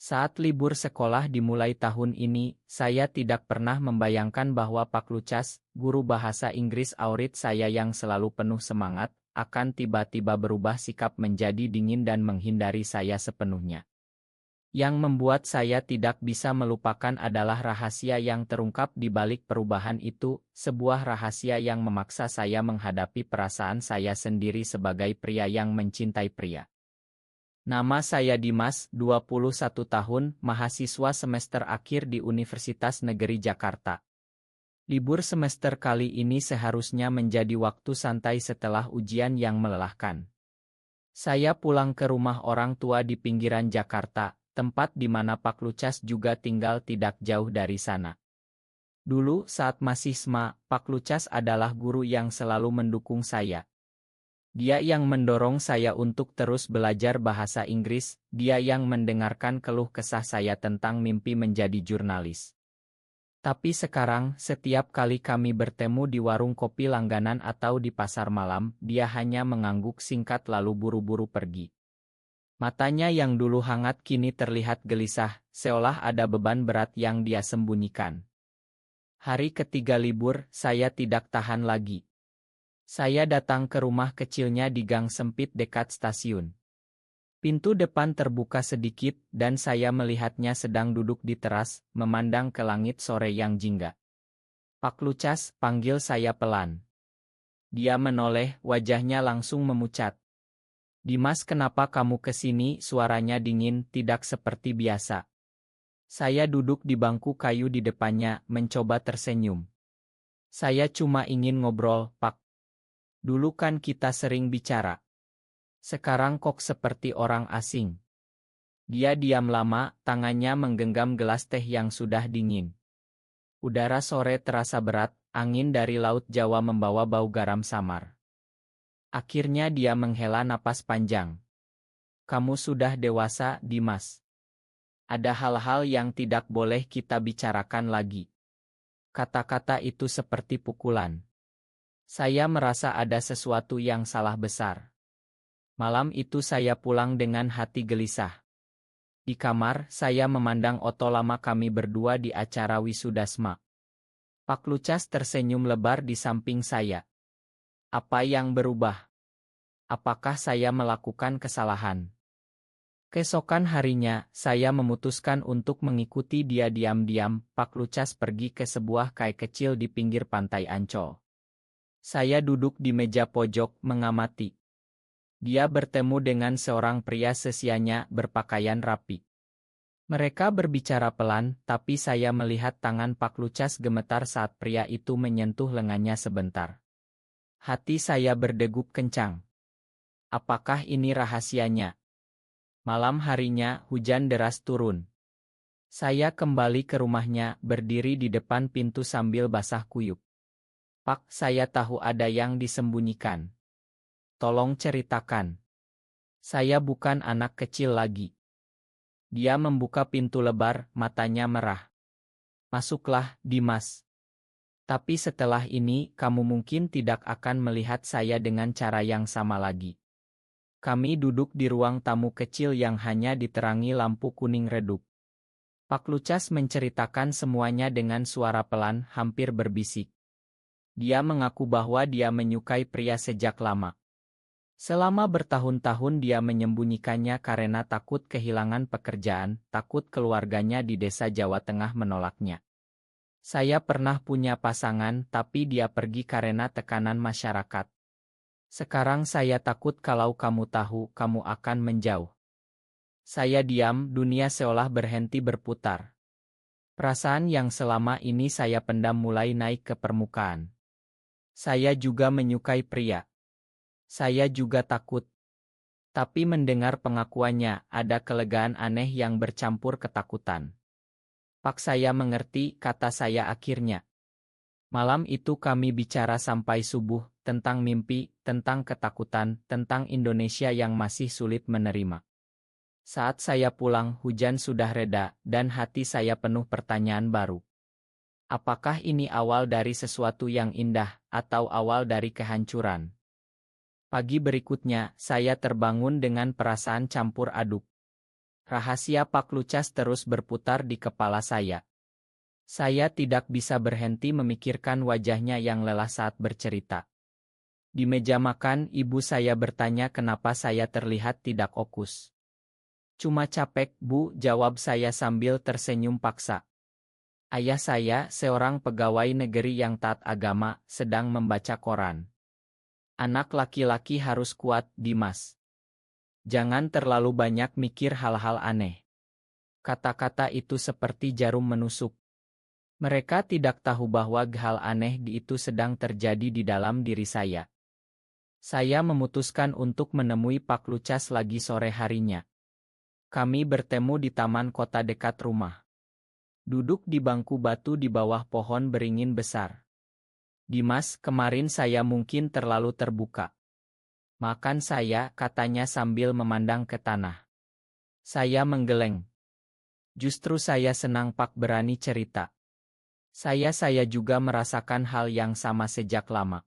Saat libur sekolah dimulai tahun ini, saya tidak pernah membayangkan bahwa Pak Lucas, guru bahasa Inggris aurit saya yang selalu penuh semangat, akan tiba-tiba berubah sikap menjadi dingin dan menghindari saya sepenuhnya. Yang membuat saya tidak bisa melupakan adalah rahasia yang terungkap di balik perubahan itu, sebuah rahasia yang memaksa saya menghadapi perasaan saya sendiri sebagai pria yang mencintai pria. Nama saya Dimas, 21 tahun, mahasiswa semester akhir di Universitas Negeri Jakarta. Libur semester kali ini seharusnya menjadi waktu santai setelah ujian yang melelahkan. Saya pulang ke rumah orang tua di pinggiran Jakarta, tempat di mana Pak Lucas juga tinggal tidak jauh dari sana. Dulu saat masih SMA, Pak Lucas adalah guru yang selalu mendukung saya. Dia yang mendorong saya untuk terus belajar bahasa Inggris, dia yang mendengarkan keluh kesah saya tentang mimpi menjadi jurnalis. Tapi sekarang, setiap kali kami bertemu di warung kopi langganan atau di pasar malam, dia hanya mengangguk singkat lalu buru-buru pergi. Matanya yang dulu hangat kini terlihat gelisah, seolah ada beban berat yang dia sembunyikan. Hari ketiga libur, saya tidak tahan lagi. Saya datang ke rumah kecilnya di gang sempit dekat stasiun. Pintu depan terbuka sedikit, dan saya melihatnya sedang duduk di teras, memandang ke langit sore yang jingga. "Pak Lucas," panggil saya pelan. Dia menoleh, wajahnya langsung memucat. "Dimas, kenapa kamu ke sini?" Suaranya dingin, tidak seperti biasa. Saya duduk di bangku kayu di depannya, mencoba tersenyum. "Saya cuma ingin ngobrol, Pak. Dulu kan kita sering bicara. Sekarang kok seperti orang asing." Dia diam lama, tangannya menggenggam gelas teh yang sudah dingin. Udara sore terasa berat, angin dari Laut Jawa membawa bau garam samar. Akhirnya dia menghela napas panjang. "Kamu sudah dewasa, Dimas. Ada hal-hal yang tidak boleh kita bicarakan lagi." Kata-kata itu seperti pukulan. Saya merasa ada sesuatu yang salah besar. Malam itu saya pulang dengan hati gelisah. Di kamar, saya memandang foto lama kami berdua di acara wisuda SMA. Pak Lucas tersenyum lebar di samping saya. Apa yang berubah? Apakah saya melakukan kesalahan? Keesokan harinya, saya memutuskan untuk mengikuti dia diam-diam. Pak Lucas pergi ke sebuah kai kecil di pinggir pantai Ancol. Saya duduk di meja pojok, mengamati. Dia bertemu dengan seorang pria seusianya, berpakaian rapi. Mereka berbicara pelan, tapi saya melihat tangan Pak Lucas gemetar saat pria itu menyentuh lengannya sebentar. Hati saya berdegup kencang. Apakah ini rahasianya? Malam harinya, hujan deras turun. Saya kembali ke rumahnya, berdiri di depan pintu sambil basah kuyup. "Pak, saya tahu ada yang disembunyikan. Tolong ceritakan. Saya bukan anak kecil lagi." Dia membuka pintu lebar, matanya merah. "Masuklah, Dimas. Tapi setelah ini, kamu mungkin tidak akan melihat saya dengan cara yang sama lagi." Kami duduk di ruang tamu kecil yang hanya diterangi lampu kuning redup. Pak Lucas menceritakan semuanya dengan suara pelan, hampir berbisik. Dia mengaku bahwa dia menyukai pria sejak lama. Selama bertahun-tahun dia menyembunyikannya karena takut kehilangan pekerjaan, takut keluarganya di desa Jawa Tengah menolaknya. "Saya pernah punya pasangan, tapi dia pergi karena tekanan masyarakat. Sekarang saya takut kalau kamu tahu, kamu akan menjauh." Saya diam, dunia seolah berhenti berputar. Perasaan yang selama ini saya pendam mulai naik ke permukaan. Saya juga menyukai pria. Saya juga takut. Tapi mendengar pengakuannya, ada kelegaan aneh yang bercampur ketakutan. "Pak, saya mengerti," kata saya akhirnya. Malam itu kami bicara sampai subuh, tentang mimpi, tentang ketakutan, tentang Indonesia yang masih sulit menerima. Saat saya pulang, hujan sudah reda, dan hati saya penuh pertanyaan baru. Apakah ini awal dari sesuatu yang indah, atau awal dari kehancuran? Pagi berikutnya, saya terbangun dengan perasaan campur aduk. Rahasia Pak Lucas terus berputar di kepala saya. Saya tidak bisa berhenti memikirkan wajahnya yang lelah saat bercerita. Di meja makan, ibu saya bertanya kenapa saya terlihat tidak fokus. Cuma capek, Bu, jawab saya sambil tersenyum paksa. Ayah saya, seorang pegawai negeri yang taat agama, sedang membaca koran. Anak laki-laki harus kuat, Dimas. Jangan terlalu banyak mikir hal-hal aneh. Kata-kata itu seperti jarum menusuk. Mereka tidak tahu bahwa hal aneh itu sedang terjadi di dalam diri saya. Saya memutuskan untuk menemui Pak Lucas lagi sore harinya. Kami bertemu di taman kota dekat rumah. Duduk di bangku batu di bawah pohon beringin besar. Dimas, kemarin saya mungkin terlalu terbuka. Makan saya, katanya sambil memandang ke tanah. Saya menggeleng. Justru saya senang Pak berani cerita. Saya juga merasakan hal yang sama sejak lama.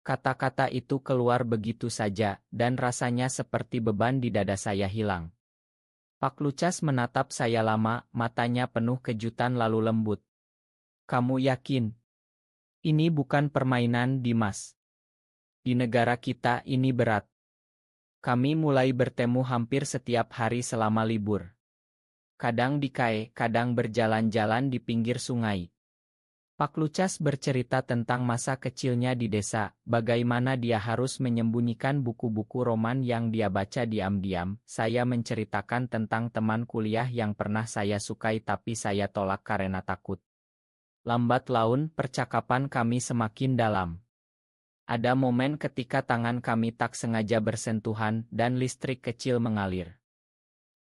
Kata-kata itu keluar begitu saja, dan rasanya seperti beban di dada saya hilang. Pak Lucas menatap saya lama, matanya penuh kejutan lalu lembut. Kamu yakin? Ini bukan permainan, Dimas. Di negara kita ini berat. Kami mulai bertemu hampir setiap hari selama libur. Kadang di KAE, kadang berjalan-jalan di pinggir sungai. Pak Lucas bercerita tentang masa kecilnya di desa, bagaimana dia harus menyembunyikan buku-buku roman yang dia baca diam-diam. Saya menceritakan tentang teman kuliah yang pernah saya sukai tapi saya tolak karena takut. Lambat laun, percakapan kami semakin dalam. Ada momen ketika tangan kami tak sengaja bersentuhan dan listrik kecil mengalir.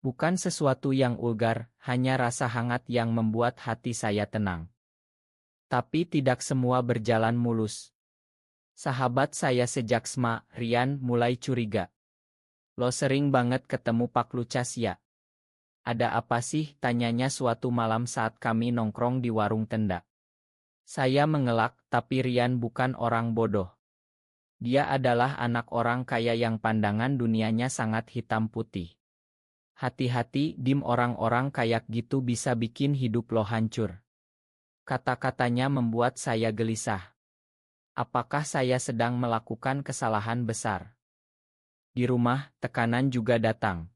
Bukan sesuatu yang vulgar, hanya rasa hangat yang membuat hati saya tenang. Tapi tidak semua berjalan mulus. Sahabat saya sejak SMA, Rian, mulai curiga. Lo sering banget ketemu Pak Lucas ya? Ada apa sih? Tanyanya suatu malam saat kami nongkrong di warung tenda. Saya mengelak, tapi Rian bukan orang bodoh. Dia adalah anak orang kaya yang pandangan dunianya sangat hitam putih. Hati-hati, Dim, orang-orang kayak gitu bisa bikin hidup lo hancur. Kata-katanya membuat saya gelisah. Apakah saya sedang melakukan kesalahan besar? Di rumah, tekanan juga datang.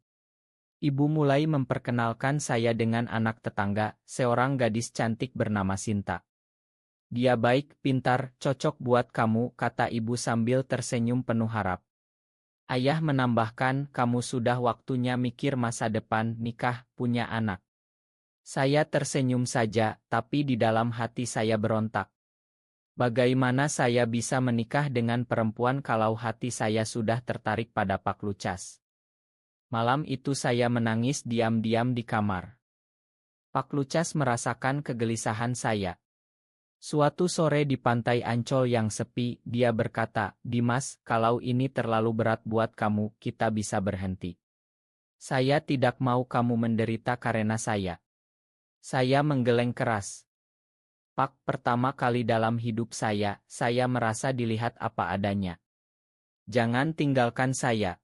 Ibu mulai memperkenalkan saya dengan anak tetangga, seorang gadis cantik bernama Sinta. Dia baik, pintar, cocok buat kamu, kata ibu sambil tersenyum penuh harap. Ayah menambahkan, kamu sudah waktunya mikir masa depan, nikah, punya anak. Saya tersenyum saja, tapi di dalam hati saya berontak. Bagaimana saya bisa menikah dengan perempuan kalau hati saya sudah tertarik pada Pak Lucas? Malam itu saya menangis diam-diam di kamar. Pak Lucas merasakan kegelisahan saya. Suatu sore di pantai Ancol yang sepi, dia berkata, Dimas, kalau ini terlalu berat buat kamu, kita bisa berhenti. Saya tidak mau kamu menderita karena saya. Saya menggeleng keras. Pak, pertama kali dalam hidup saya merasa dilihat apa adanya. Jangan tinggalkan saya.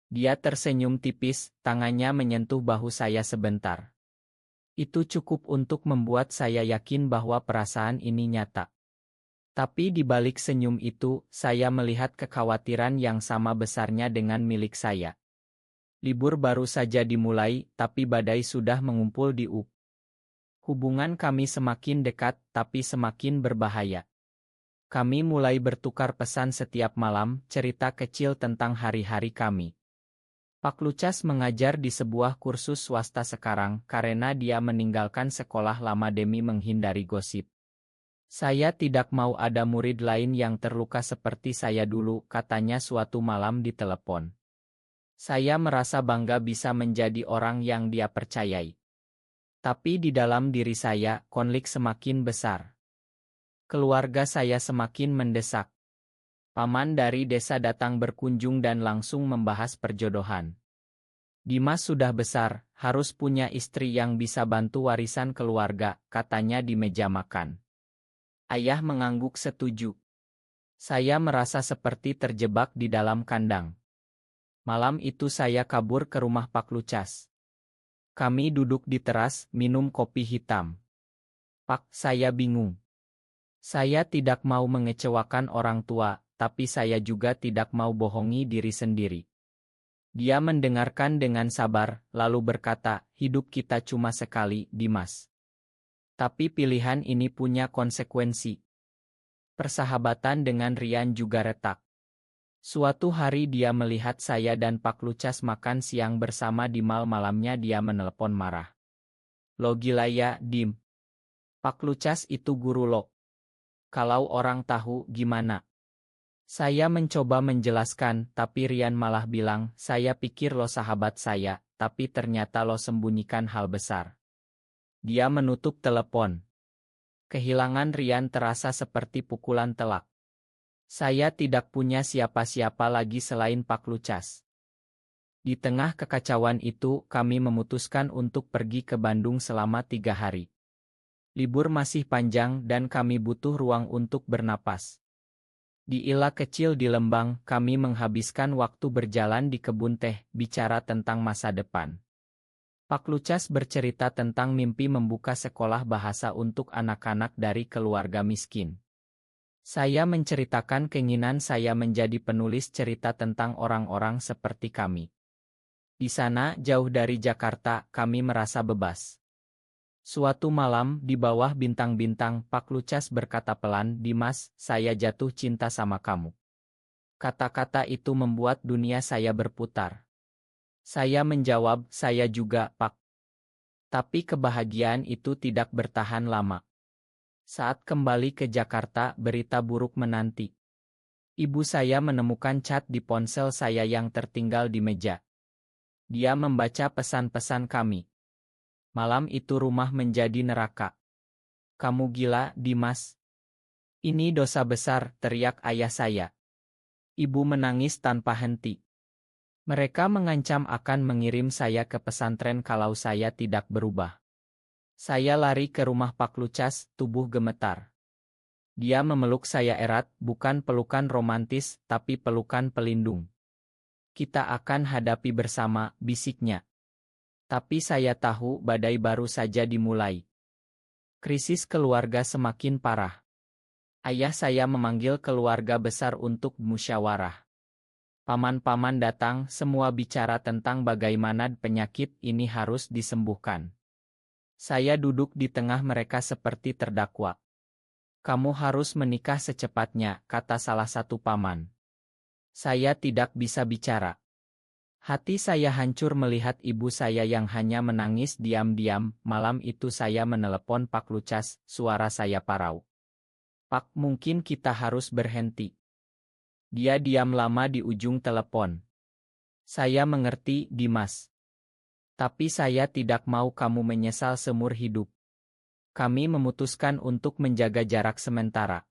Dia tersenyum tipis, tangannya menyentuh bahu saya sebentar. Itu cukup untuk membuat saya yakin bahwa perasaan ini nyata. Tapi di balik senyum itu, saya melihat kekhawatiran yang sama besarnya dengan milik saya. Libur baru saja dimulai, tapi badai sudah mengumpul di UK. Hubungan kami semakin dekat, tapi semakin berbahaya. Kami mulai bertukar pesan setiap malam, cerita kecil tentang hari-hari kami. Pak Lucas mengajar di sebuah kursus swasta sekarang karena dia meninggalkan sekolah lama demi menghindari gosip. Saya tidak mau ada murid lain yang terluka seperti saya dulu, katanya suatu malam di telepon. Saya merasa bangga bisa menjadi orang yang dia percayai. Tapi di dalam diri saya, konflik semakin besar. Keluarga saya semakin mendesak. Paman dari desa datang berkunjung dan langsung membahas perjodohan. Dimas sudah besar, harus punya istri yang bisa bantu warisan keluarga, katanya di meja makan. Ayah mengangguk setuju. Saya merasa seperti terjebak di dalam kandang. Malam itu saya kabur ke rumah Pak Lucas. Kami duduk di teras, minum kopi hitam. Pak, saya bingung. Saya tidak mau mengecewakan orang tua, tapi saya juga tidak mau bohongi diri sendiri. Dia mendengarkan dengan sabar, lalu berkata, hidup kita cuma sekali, Dimas. Tapi pilihan ini punya konsekuensi. Persahabatan dengan Rian juga retak. Suatu hari dia melihat saya dan Pak Lucas makan siang bersama di malamnya dia menelepon marah. Lo gila ya, Dim. Pak Lucas itu guru lo. Kalau orang tahu gimana? Saya mencoba menjelaskan, tapi Rian malah bilang, saya pikir lo sahabat saya, tapi ternyata lo sembunyikan hal besar. Dia menutup telepon. Kehilangan Rian terasa seperti pukulan telak. Saya tidak punya siapa-siapa lagi selain Pak Lucas. Di tengah kekacauan itu, kami memutuskan untuk pergi ke Bandung selama 3 hari. Libur masih panjang dan kami butuh ruang untuk bernapas. Di Ila kecil di Lembang, kami menghabiskan waktu berjalan di kebun teh, bicara tentang masa depan. Pak Lucas bercerita tentang mimpi membuka sekolah bahasa untuk anak-anak dari keluarga miskin. Saya menceritakan keinginan saya menjadi penulis cerita tentang orang-orang seperti kami. Di sana, jauh dari Jakarta, kami merasa bebas. Suatu malam, di bawah bintang-bintang, Pak Lucas berkata pelan, Dimas, saya jatuh cinta sama kamu. Kata-kata itu membuat dunia saya berputar. Saya menjawab, saya juga, Pak. Tapi kebahagiaan itu tidak bertahan lama. Saat kembali ke Jakarta, berita buruk menanti. Ibu saya menemukan cat di ponsel saya yang tertinggal di meja. Dia membaca pesan-pesan kami. Malam itu rumah menjadi neraka. Kamu gila, Dimas. Ini dosa besar, teriak ayah saya. Ibu menangis tanpa henti. Mereka mengancam akan mengirim saya ke pesantren kalau saya tidak berubah. Saya lari ke rumah Pak Lucas, tubuh gemetar. Dia memeluk saya erat, bukan pelukan romantis, tapi pelukan pelindung. Kita akan hadapi bersama, bisiknya. Tapi saya tahu badai baru saja dimulai. Krisis keluarga semakin parah. Ayah saya memanggil keluarga besar untuk musyawarah. Paman-paman datang, semua bicara tentang bagaimana penyakit ini harus disembuhkan. Saya duduk di tengah mereka seperti terdakwa. Kamu harus menikah secepatnya, kata salah satu paman. Saya tidak bisa bicara. Hati saya hancur melihat ibu saya yang hanya menangis diam-diam. Malam itu saya menelepon Pak Lucas, suara saya parau. Pak, mungkin kita harus berhenti. Dia diam lama di ujung telepon. Saya mengerti, Dimas. Tapi saya tidak mau kamu menyesal seumur hidup. Kami memutuskan untuk menjaga jarak sementara.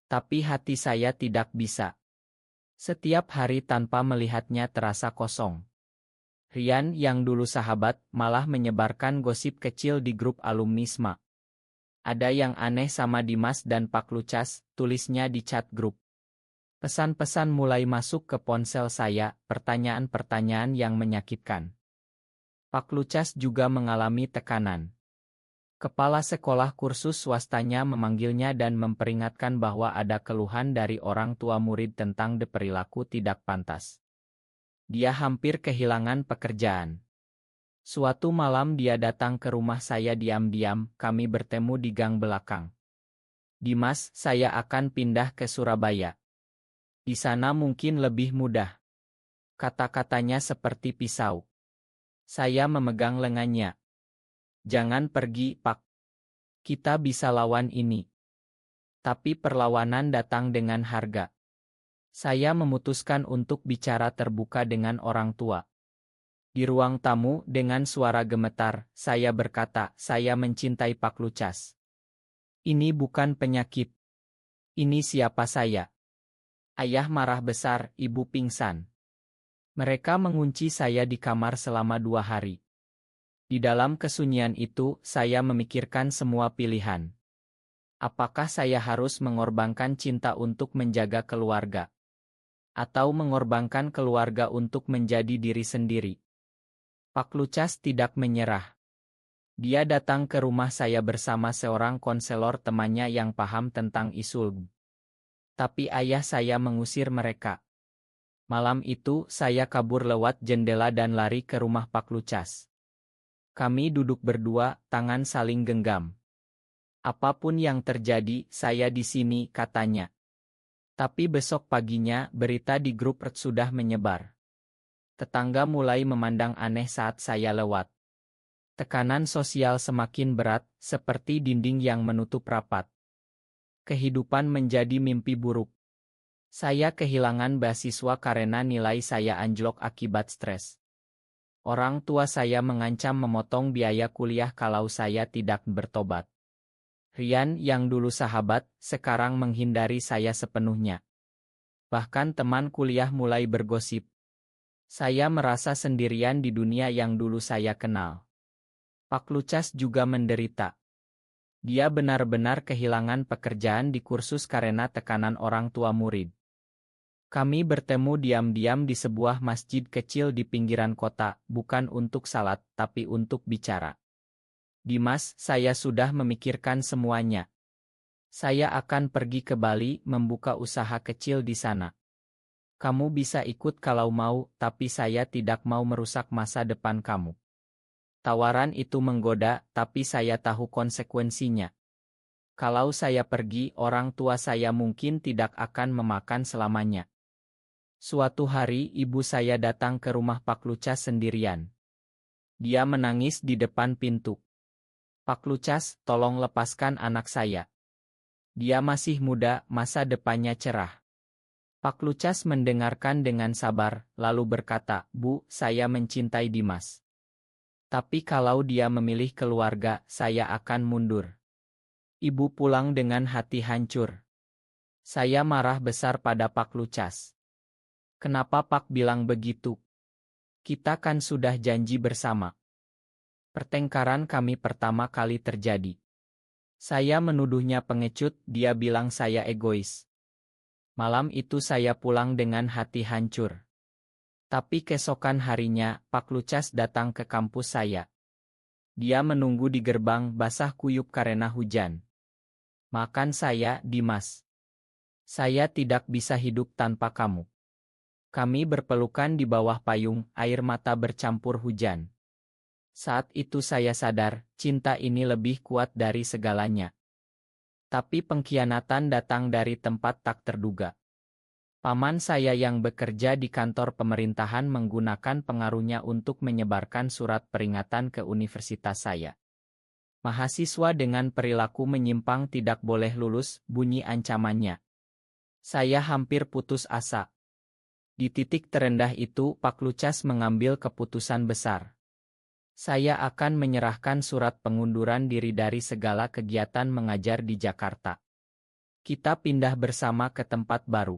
Tapi hati saya tidak bisa. Setiap hari tanpa melihatnya terasa kosong. Rian yang dulu sahabat malah menyebarkan gosip kecil di grup alumni SMA. Ada yang aneh sama Dimas dan Pak Lucas, tulisnya di chat grup. Pesan-pesan mulai masuk ke ponsel saya, pertanyaan-pertanyaan yang menyakitkan. Pak Lucas juga mengalami tekanan. Kepala sekolah kursus swastanya memanggilnya dan memperingatkan bahwa ada keluhan dari orang tua murid tentang perilaku tidak pantas. Dia hampir kehilangan pekerjaan. Suatu malam dia datang ke rumah saya diam-diam, kami bertemu di gang belakang. Dimas, saya akan pindah ke Surabaya. Di sana mungkin lebih mudah. Kata-katanya seperti pisau. Saya memegang lengannya. Jangan pergi, Pak. Kita bisa lawan ini. Tapi perlawanan datang dengan harga. Saya memutuskan untuk bicara terbuka dengan orang tua. Di ruang tamu, dengan suara gemetar, saya berkata, saya mencintai Pak Lucas. Ini bukan penyakit. Ini siapa saya. Ayah marah besar, ibu pingsan. Mereka mengunci saya di kamar selama 2 hari. Di dalam kesunyian itu, saya memikirkan semua pilihan. Apakah saya harus mengorbankan cinta untuk menjaga keluarga? Atau mengorbankan keluarga untuk menjadi diri sendiri? Pak Lucas tidak menyerah. Dia datang ke rumah saya bersama seorang konselor temannya yang paham tentang isu. Tapi ayah saya mengusir mereka. Malam itu, saya kabur lewat jendela dan lari ke rumah Pak Lucas. Kami duduk berdua, tangan saling genggam. Apapun yang terjadi, saya di sini, katanya. Tapi besok paginya, berita di grup sudah menyebar. Tetangga mulai memandang aneh saat saya lewat. Tekanan sosial semakin berat, seperti dinding yang menutup rapat. Kehidupan menjadi mimpi buruk. Saya kehilangan beasiswa karena nilai saya anjlok akibat stres. Orang tua saya mengancam memotong biaya kuliah kalau saya tidak bertobat. Rian yang dulu sahabat, sekarang menghindari saya sepenuhnya. Bahkan teman kuliah mulai bergosip. Saya merasa sendirian di dunia yang dulu saya kenal. Pak Lucas juga menderita. Dia benar-benar kehilangan pekerjaan di kursus karena tekanan orang tua murid. Kami bertemu diam-diam di sebuah masjid kecil di pinggiran kota, bukan untuk salat, tapi untuk bicara. Dimas, saya sudah memikirkan semuanya. Saya akan pergi ke Bali, membuka usaha kecil di sana. Kamu bisa ikut kalau mau, tapi saya tidak mau merusak masa depan kamu. Tawaran itu menggoda, tapi saya tahu konsekuensinya. Kalau saya pergi, orang tua saya mungkin tidak akan memakan selamanya. Suatu hari, ibu saya datang ke rumah Pak Lucas sendirian. Dia menangis di depan pintu. Pak Lucas, tolong lepaskan anak saya. Dia masih muda, masa depannya cerah. Pak Lucas mendengarkan dengan sabar, lalu berkata, Bu, saya mencintai Dimas. Tapi kalau dia memilih keluarga, saya akan mundur. Ibu pulang dengan hati hancur. Saya marah besar pada Pak Lucas. Kenapa Pak bilang begitu? Kita kan sudah janji bersama. Pertengkaran kami pertama kali terjadi. Saya menuduhnya pengecut, dia bilang saya egois. Malam itu saya pulang dengan hati hancur. Tapi keesokan harinya, Pak Lucas datang ke kampus saya. Dia menunggu di gerbang basah kuyup karena hujan. Makan saya, Dimas. Saya tidak bisa hidup tanpa kamu. Kami berpelukan di bawah payung, air mata bercampur hujan. Saat itu saya sadar, cinta ini lebih kuat dari segalanya. Tapi pengkhianatan datang dari tempat tak terduga. Paman saya yang bekerja di kantor pemerintahan menggunakan pengaruhnya untuk menyebarkan surat peringatan ke universitas saya. Mahasiswa dengan perilaku menyimpang tidak boleh lulus, bunyi ancamannya. Saya hampir putus asa. Di titik terendah itu, Pak Lucas mengambil keputusan besar. Saya akan menyerahkan surat pengunduran diri dari segala kegiatan mengajar di Jakarta. Kita pindah bersama ke tempat baru.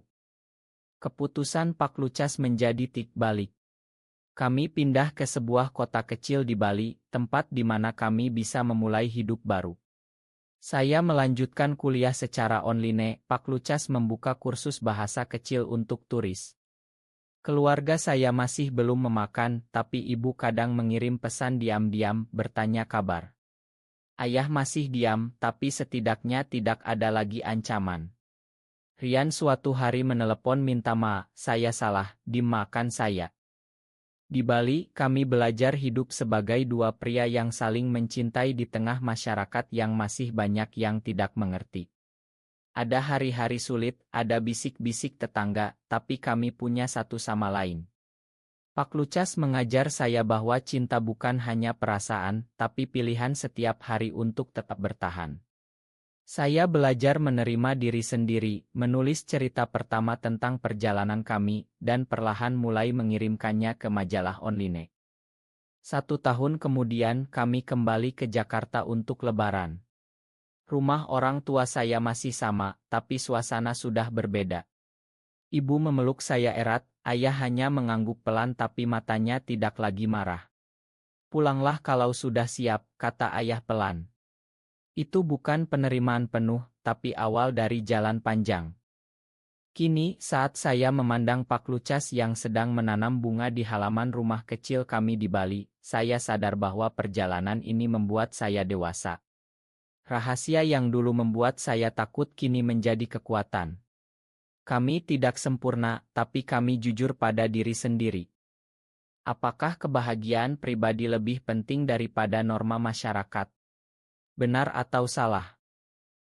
Keputusan Pak Lucas menjadi titik balik. Kami pindah ke sebuah kota kecil di Bali, tempat di mana kami bisa memulai hidup baru. Saya melanjutkan kuliah secara online, Pak Lucas membuka kursus bahasa kecil untuk turis. Keluarga saya masih belum memakan, tapi ibu kadang mengirim pesan diam-diam, bertanya kabar. Ayah masih diam, tapi setidaknya tidak ada lagi ancaman. Rian suatu hari menelepon minta maaf, saya salah, dimakan saya. Di Bali, kami belajar hidup sebagai dua pria yang saling mencintai di tengah masyarakat yang masih banyak yang tidak mengerti. Ada hari-hari sulit, ada bisik-bisik tetangga, tapi kami punya satu sama lain. Pak Lucas mengajar saya bahwa cinta bukan hanya perasaan, tapi pilihan setiap hari untuk tetap bertahan. Saya belajar menerima diri sendiri, menulis cerita pertama tentang perjalanan kami, dan perlahan mulai mengirimkannya ke majalah online. 1 tahun kemudian kami kembali ke Jakarta untuk Lebaran. Rumah orang tua saya masih sama, tapi suasana sudah berbeda. Ibu memeluk saya erat, ayah hanya mengangguk pelan tapi matanya tidak lagi marah. Pulanglah kalau sudah siap, kata ayah pelan. Itu bukan penerimaan penuh, tapi awal dari jalan panjang. Kini, saat saya memandang Pak Lucas yang sedang menanam bunga di halaman rumah kecil kami di Bali, saya sadar bahwa perjalanan ini membuat saya dewasa. Rahasia yang dulu membuat saya takut kini menjadi kekuatan. Kami tidak sempurna, tapi kami jujur pada diri sendiri. Apakah kebahagiaan pribadi lebih penting daripada norma masyarakat? Benar atau salah?